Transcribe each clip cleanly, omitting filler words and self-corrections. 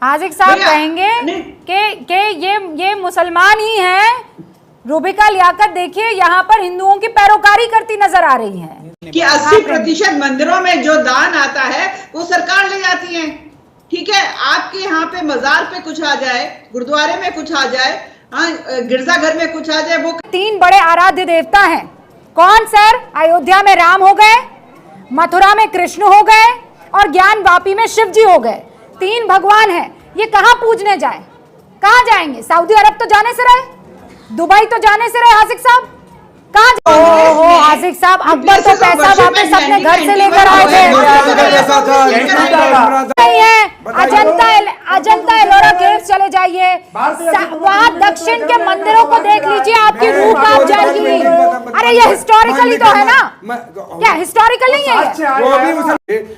हाजिक साहब कहेंगे कि ये मुसलमान ही हैं। रूबिका लियाकत देखिए यहाँ पर हिंदुओं की पैरोकारी करती नजर आ रही है कि 80% मंदिरों में जो दान आता है वो सरकार ले जाती है। ठीक है, आपके यहाँ पे मजार पे कुछ आ जाए, गुरुद्वारे में कुछ आ जाए, गिरजाघर में कुछ आ जाए, वो 3 बड़े आराध्य देवता हैं। कौन सर? अयोध्या में राम हो गए, मथुरा में कृष्ण हो गए और ज्ञान वापी में शिव जी हो गए। 3 भगवान हैं। ये कहाँ पूजने जाए? कहाँ जाएंगे? सऊदी अरब तो जाने से रहे, दुबई तो जाने से रहे। हाजिक साहब कहाँ जाएंगे? ओहो हाजिक साहब, अकबर तो पैसा वापस अपने घर से लेकर आए थे। नहीं है, अजंता एलोरा केव्स चले जाइए, वहाँ दक्षिण के मंदिरों को देख लीजिए, आपकी रूह कांप जाएगी। अरे ये हिस्टोरिकली तो है ना, क्या हिस्टोरिकल नहीं है?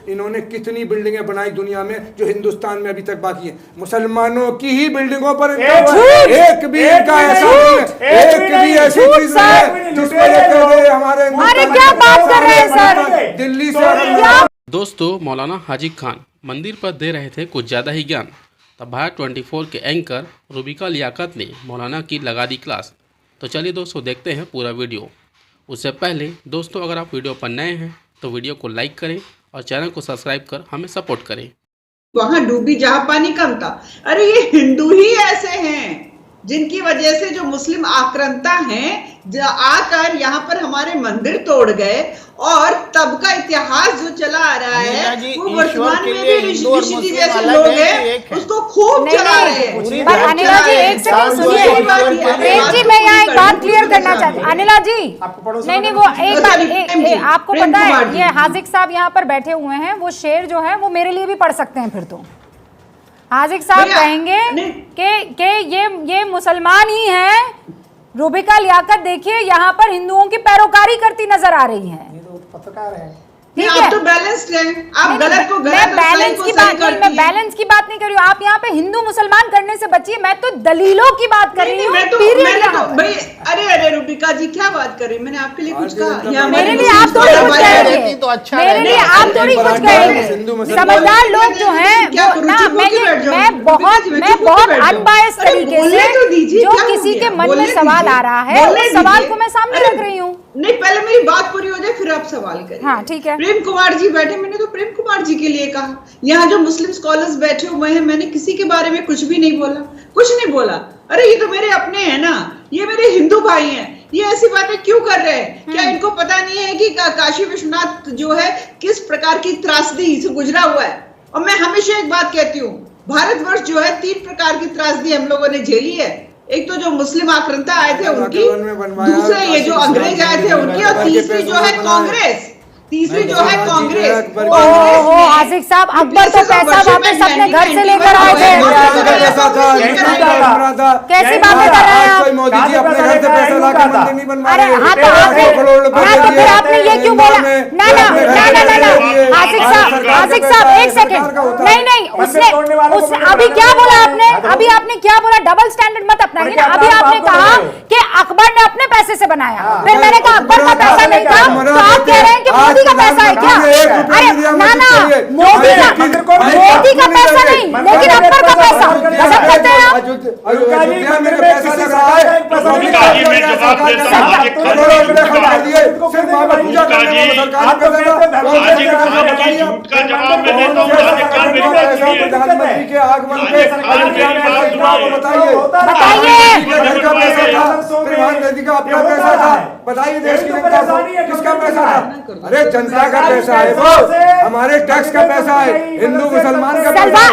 इन्होंने कितनी बिल्डिंगें बनाई दुनिया में जो हिंदुस्तान में अभी तक बाकी है। मुसलमानों की ही बिल्डिंगों पर एक भी इनका ऐसा नहीं है, एक भी ऐसी चीज नहीं है जिस पर हमारे अरे क्या बात कर रहे हैं सर? दिल्ली से। दोस्तों, मौलाना हाजी खान मंदिर पर दे रहे थे कुछ ज़्यादा ही ज्ञान। तब भारत 24 के एंकर रूबिका लियाकत ने मौलाना की लगा दी क्लास। तो चलिए दोस्तों देखते हैं पूरा वीडियो। उससे पहले दोस्तों, अगर आप वीडियो पर नए हैं तो वीडियो को लाइक करें और चैनल को सब्सक्राइब कर हमें सपोर्ट करें। वहां डूबी जहां पानी कम था। अरे ये हिंदू ही ऐसे हैं जिनकी वजह से जो मुस्लिम आक्रांता हैं आकर यहाँ पर हमारे मंदिर तोड़ गए, और तब का इतिहास जो चला आ रहा है वो वर्तमान में भी ऋषि जैसे लोग हैं उसको खूब चला रहे हैं। पर अनिला जी एक सेकंड सुनिए, प्रेम जी मैं यहाँ एक बात क्लियर करना चाहती हूँ। अनिला जी नहीं वो एक बात, आपको पता है ये हाजिक साहब यहाँ पर बैठे हुए हैं, वो शेर जो है वो मेरे लिए भी पढ़ सकते हैं। फिर तो हाजिक साहब कहेंगे कि ये मुसलमान ही हैं। रूबिका लियाकत देखिए यहाँ पर हिंदुओं की पैरोकारी करती नजर आ रही है। पत्रकार है, आप तो बैलेंस्ड हैं, आप गलत को गलत, मैं बैलेंस की बात नहीं, मैं बैलेंस की बात नहीं कर रही हूँ। आप यहाँ पे हिंदू मुसलमान करने से बचिए, मैं तो दलीलों की बात कर रही हूँ। अरे रूबिका जी क्या बात कर रही, मैंने आपके लिए कुछ कहा? मेरे लिए आप थोड़ी कुछ कहेंगे, मेरे लिए आप थोड़ी कुछ कहेंगे। समझदार लोग जो हैं ना, मैं बहुत अनबायस्ड तरीके से जो किसी के मन में सवाल आ रहा है उस सवाल को मैं सामने रख रही हूँ। नहीं, पहले मेरी बात पूरी हो जाए फिर आप सवाल करें। हाँ ठीक है। प्रेम कुमार जी बैठे, मैंने तो प्रेम कुमार जी के लिए कहा। यहाँ जो मुस्लिम स्कॉलर्स बैठे हुए हैं, मैंने किसी के बारे में कुछ भी नहीं बोला, कुछ नहीं बोला। अरे ये तो मेरे अपने हैं ना, ये मेरे हिंदू भाई हैं, ये ऐसी बातें क्यों कर रहे हैं? क्या इनको पता नहीं है कि काशी विश्वनाथ जो है किस प्रकार की त्रासदी से गुजरा हुआ है? और मैं हमेशा एक बात कहती हूँ, भारतवर्ष जो है 3 प्रकार की त्रासदी हम लोगों ने झेली है। एक तो जो मुस्लिम आक्रांता आए थे उनकी, दूसरे ये जो अंग्रेज आए थे उनकी, और तीसरी जो है कांग्रेस। ओहो हाजिक साहब, अकबर तो पैसा वापस अपने घर से लेकर आए थे। कैसी बातें कर रहे हैं आप? मोदी जी अपने घर से पैसा लाकर मंदिर नहीं बनवा रहे। अरे हाँ तो फिर आपने ये क्यों बोला? ना हाजिक साहब एक सेकंड, नहीं उसने अभी क्या बोला आपने? अभी आपने क्या बोला? डबल स्टैंडर्ड मत अपनाइए ना। अभी आपने कहा कि अकबर ने अपने पैसे से बनाया, फिर मैंने कहा अकबर का पैसा नहीं था, तो आप कह रहे हैं कि मोदी का पैसा है क्या? अरे ना मोदी का पैसा नहीं, लेकिन अकबर का पैसा गजब करते हैं आप। प्रधानमंत्री के आगमन पे बताइए का अपना पैसा था, बताइए देश की जनता को किसका पैसा था? अरे जनता का पैसा है, वो हमारे टैक्स का पैसा है, हिंदू मुसलमान का पैसा।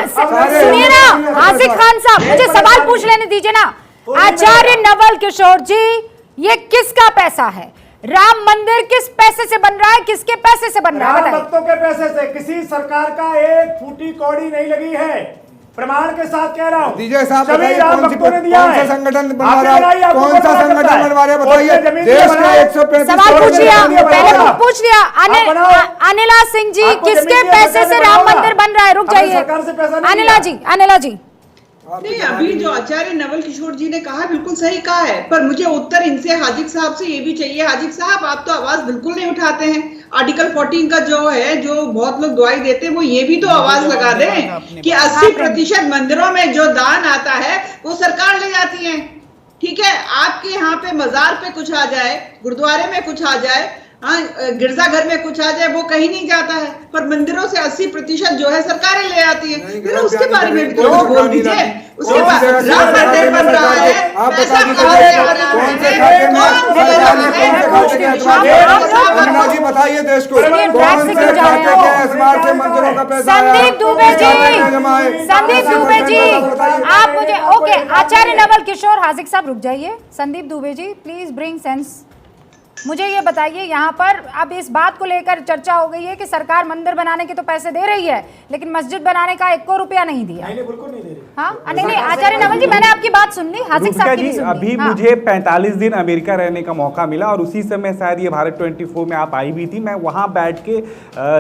सुनिए ना हाजिक खान साहब, मुझे सवाल पूछ लेने दीजिए ना। आचार्य नवल किशोर जी, ये किसका पैसा है? राम मंदिर किस पैसे से बन रहा है, किसके पैसे से बन रहा है? भक्तों के पैसे से। किसी सरकार का एक फूटी कौड़ी नहीं लगी है, प्रमाण के साथ कह रहा हूँ। दीजिए साहब, बताइए कौन सा संगठन बनवा रहा है, कौन सा संगठन बनवा रहा है, बताइए। देश के 135 सवाल पूछ लिया, पहले पूछ लिया। अनिला सिंह जी, किसके पैसे से राम मंदिर बन रहा है? रुक जाइए अनिला जी, नहीं, अभी जो आचार्य नवल किशोर जी ने कहा बिल्कुल सही कहा है, पर मुझे उत्तर इनसे हाजिक साहब से ये भी चाहिए। हाजिक साहब, आप तो आवाज बिल्कुल नहीं उठाते हैं। आर्टिकल 14 का जो है, जो बहुत लोग दुआई देते हैं, वो ये भी तो आवाज लगा दें कि 80% मंदिरों में जो दान आता है वो सरकार ले जाती है। ठीक है, आपके यहाँ पे मजार पे कुछ आ जाए, गुरुद्वारे में कुछ आ जाए, हाँ, गिरजाघर में कुछ आ जाए, वो कहीं नहीं जाता है, पर मंदिरों से 80% जो है सरकारें ले आती है। फिर उसके बारे में भी तो बोल दीजिए। उसके बाद राम मंदिर बन रहा है, पैसा कहाँ से आ रहा है? जी बताइए देश को, कौन से खाते के एतबार से मंदिरों का पैसा आया? संदीप दुबे जी, संदीप दुबे जी, आप मुझे ओके, आचार्य नवल किशोर, हाजिक साहब रुक जाइए। Sandeep Dubey ji, please bring sense. मुझे ये बताइए, यहाँ पर अब इस बात को लेकर चर्चा हो गई है कि सरकार मंदिर बनाने के तो पैसे दे रही है, लेकिन मस्जिद बनाने का 1 रुपया नहीं दिया। नहीं, बिल्कुल नहीं दे रही। हाँ, नहीं, आचार्य नवल जी, मैंने आपकी बात सुन ली, हाजिक साहब की भी सुन ली। अभी हाँ। मुझे 45 दिन अमेरिका रहने का मौका मिला और उसी समय शायद ये भारत 24 में आप आई भी थी। मैं वहाँ बैठ के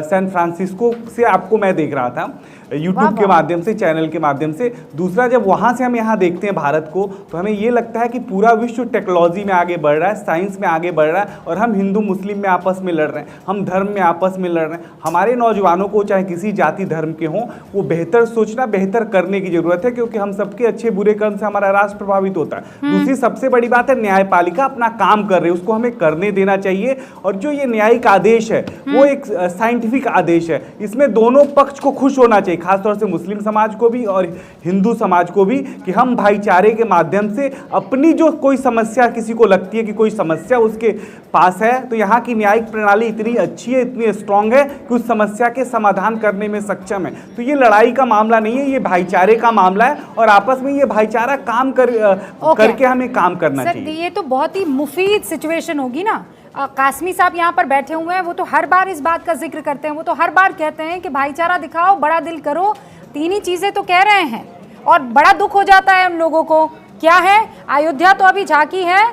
सैन फ्रांसिस्को से आपको मैं देख रहा था, यूट्यूब के माध्यम से, चैनल के माध्यम से। दूसरा, जब वहाँ से हम यहाँ देखते हैं भारत को, तो हमें ये लगता है कि पूरा विश्व टेक्नोलॉजी में आगे बढ़ रहा है, साइंस में आगे बढ़ रहा है, और हम हिंदू मुस्लिम में आपस में लड़ रहे हैं, हम धर्म में आपस में लड़ रहे हैं। हमारे नौजवानों को, चाहे किसी जाति धर्म के हों, वो बेहतर सोचना, बेहतर करने की जरूरत है, क्योंकि हम सबके अच्छे बुरे कर्म से हमारा राष्ट्र प्रभावित होता है। दूसरी सबसे बड़ी बात है, न्यायपालिका अपना काम कर रही है, उसको हमें करने देना चाहिए। और जो ये न्यायिक आदेश है, वो एक साइंटिफिक आदेश है, इसमें दोनों पक्ष को खुश होना चाहिए, खासतौर से मुस्लिम समाज को भी और हिंदू समाज को भी, कि हम भाईचारे के माध्यम से अपनी जो कोई समस्या किसी को लगती है कि कोई समस्या उसके पास है, तो यहाँ की न्यायिक प्रणाली इतनी अच्छी है, इतनी स्ट्रांग है कि उस समस्या के समाधान करने में सक्षम है। तो ये लड़ाई का मामला नहीं है, ये भाईचारे का मामला है, और आपस में ये भाईचारा काम करके हमें काम करना चाहिए। ये तो बहुत ही मुफीद सिचुएशन होगी ना। कासमी साहब यहाँ पर बैठे हुए हैं, वो तो हर बार इस बात का जिक्र करते हैं, वो तो हर बार कहते हैं कि भाईचारा दिखाओ, बड़ा दिल करो, 3 ही चीजें तो कह रहे हैं, और बड़ा दुख हो जाता है उन लोगों को। क्या है? अयोध्या तो अभी झांकी है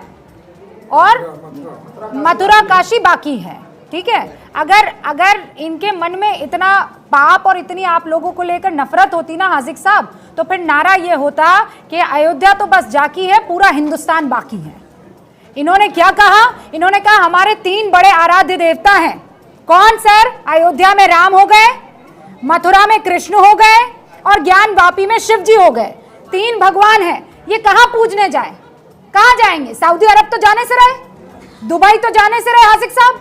और मथुरा काशी बाकी है। ठीक है, अगर इनके मन में इतना पाप और इतनी आप लोगों को लेकर नफरत होती ना हाजिक साहब, तो फिर नारा ये होता कि अयोध्या तो बस झांकी है, पूरा हिंदुस्तान बाकी है। इन्होंने क्या कहा? इन्होंने कहा हमारे 3 बड़े आराध्य देवता हैं। कौन सर? अयोध्या में राम हो गए, मथुरा में कृष्ण हो गए, और ज्ञान वापी में शिव जी हो गए। 3 भगवान हैं। ये कहाँ पूजने जाए? कहाँ जाएंगे? सऊदी अरब तो जाने से रहे, दुबई तो जाने से रहे। हाजिक साहब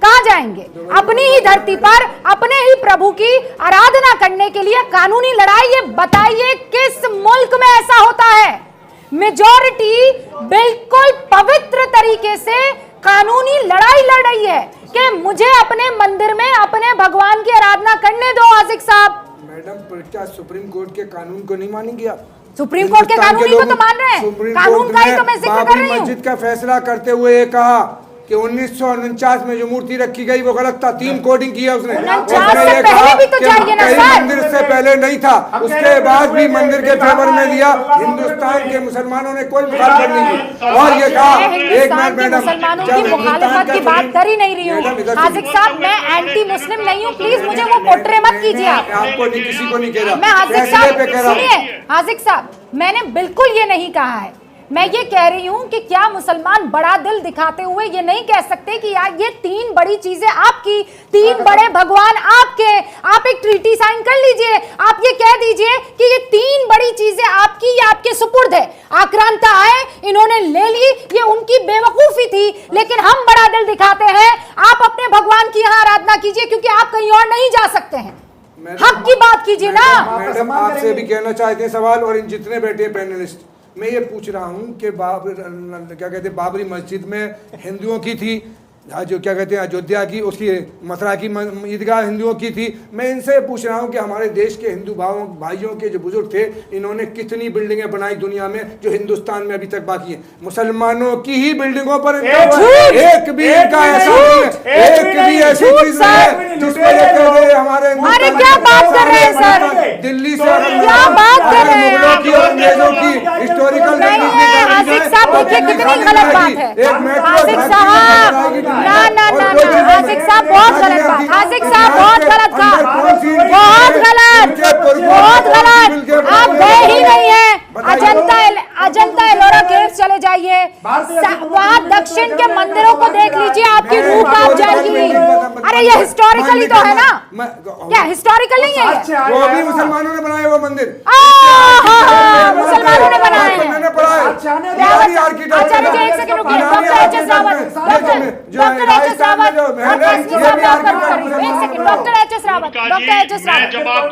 कहाँ जाएंगे? अपनी ही धरती पर अपने ही प्रभु की आराधना करने के लिए कानूनी लड़ाई। ये बताइए किस मुल्क में ऐसा होता है? मेजॉरिटी बिल्कुल पवित्र तरीके से कानूनी लड़ाई लड़ रही है कि मुझे अपने मंदिर में अपने भगवान की आराधना करने दो। हाजिक साहब, मैडम, क्या सुप्रीम कोर्ट के कानून को नहीं मानेंगी आप? सुप्रीम कोर्ट के कानून को तो मान रहे हैं, कानून का ही तो मैं जिक्र कर रही हूँ। मस्जिद का फैसला करते हुए ये कहा कि 1949 में जो मूर्ति रखी गई वो गलत था, 3 कोडिंग किया उसने। 49 से पहले भी तो चाहिए ना सर। मंदिर से पहले नहीं था, उसके बाद भी मंदिर के फेवर में दिया। हिंदुस्तान के मुसलमानों ने कोई मुखालफत नहीं की, और ये कहा एक मिनट मैडम, मुसलमानों की मुखालफत की बात कर ही नहीं रही हूँ। हाजिक साहब, मैं एंटी मुस्लिम नहीं हूँ, प्लीज मुझे वो पोट्रे मत कीजिए आप। आपको नहीं, किसी को नहीं कह रहा मैं हाजिक साहब सुनिए, हाजिक साहब मैंने बिल्कुल ये नहीं कहा है। मैं ये कह रही हूं कि क्या मुसलमान बड़ा दिल दिखाते हुए ये नहीं कह सकते कि यार ये 3 बड़ी चीजें आपकी, 3 बड़े भगवान आपके, आप एक ट्रीटी साइन कर लीजिए, आप ये कह दीजिए कि ये 3 बड़ी चीजें आपकी, ये आपके सुपुर्द है। आक्रांता आए, इन्होंने ले ली, ये उनकी बेवकूफी थी, लेकिन हम बड़ा दिल दिखाते हैं। आप अपने भगवान की यहाँ आराधना कीजिए, क्योंकि आप कहीं और नहीं जा सकते हैं। हक की बात कीजिए ना। मैडम, आपसे भी कहना चाहते हैं सवाल, और इन जितने बैठे पैनलिस्ट, मैं ये पूछ रहा हूँ कि क्या कहते हैं, बाबरी मस्जिद में हिंदुओं की थी, जो क्या कहते हैं अयोध्या की, उसकी मथुरा की ईदगाह हिंदुओं की थी। मैं इनसे पूछ रहा हूँ कि हमारे देश के हिंदू भाइयों के जो बुजुर्ग थे, इन्होंने कितनी बिल्डिंगें बनाई दुनिया में जो हिंदुस्तान में अभी तक बाकी है। मुसलमानों की ही बिल्डिंगों पर एक भी इनका ऐसा नहीं है, एक भी ऐसी चीज नहीं है जिस पर हमारे क्या बात कर रहे हैं सर? दिल्ली से क्या बात कर रहे हैं आप? अंग्रेजों की हिस्टोरिकल नहीं है हाजिक साहब, देखिए कितनी गलत बात है। हाजिक साहब ना, हाजिक साहब बहुत गलत बात, हाजिक साहब बहुत गलत बात, बहुत गलत, बहुत गलत। आप गए ही नहीं है, अरे ये हिस्टोरिकली तो है ना, क्या हिस्टोरिकल नहीं है ये? साक्ष्य आए वो हैं भी और- मुसलमानों ने बनाया वो मंदिर। मुसलमानों ने बनाए हैं। मैंने पढ़ा है। साक्ष्य आने दो। ईरानी आर्किटेक्ट आचार्य जी, एक सेकंड रुकिए। Doctor HS. Rawat, doctor HS. Rawat और कासमी साहब, आप एक second, doctor HS. Rawat, doctor HS. Rawat.